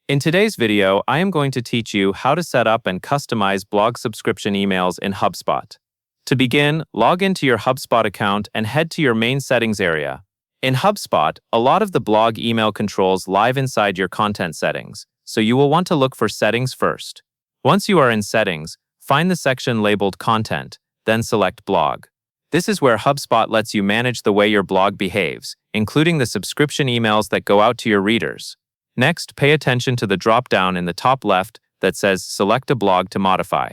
In today's video, I am going to teach you how to set up and customize blog subscription emails in Hubspot. To begin, log into your Hubspot account and head to your main settings area. In Hubspot, a lot of the blog email controls live inside your content settings, so you will want to look for settings first. Once you are in settings, find the section labeled Content, then select Blog. This is where Hubspot lets you manage the way your blog behaves, including the subscription emails that go out to your readers. Next, pay attention to the drop-down in the top left that says Select a blog to modify.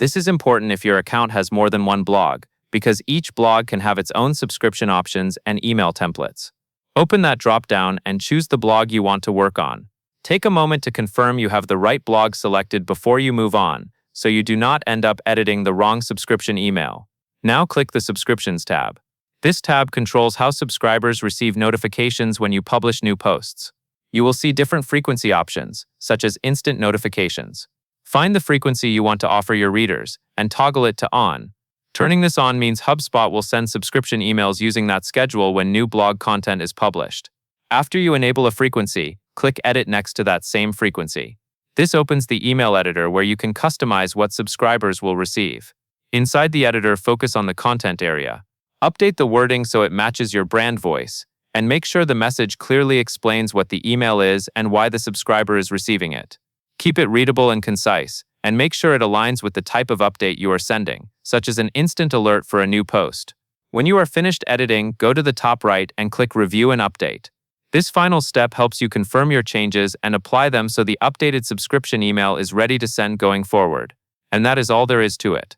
This is important if your account has more than one blog, because each blog can have its own subscription options and email templates. Open that drop-down and choose the blog you want to work on. Take a moment to confirm you have the right blog selected before you move on, so you do not end up editing the wrong subscription email. Now click the Subscriptions tab. This tab controls how subscribers receive notifications when you publish new posts. You will see different frequency options, such as instant notifications. Find the frequency you want to offer your readers and toggle it to on. Turning this on means Hubspot will send subscription emails using that schedule when new blog content is published. After you enable a frequency, click Edit next to that same frequency. This opens the email editor where you can customize what subscribers will receive. Inside the editor, focus on the content area. Update the wording so it matches your brand voice, and make sure the message clearly explains what the email is and why the subscriber is receiving it. Keep it readable and concise, and make sure it aligns with the type of update you are sending, such as an instant alert for a new post. When you are finished editing, go to the top right and click Review and Update. This final step helps you confirm your changes and apply them so the updated subscription email is ready to send going forward. And that is all there is to it.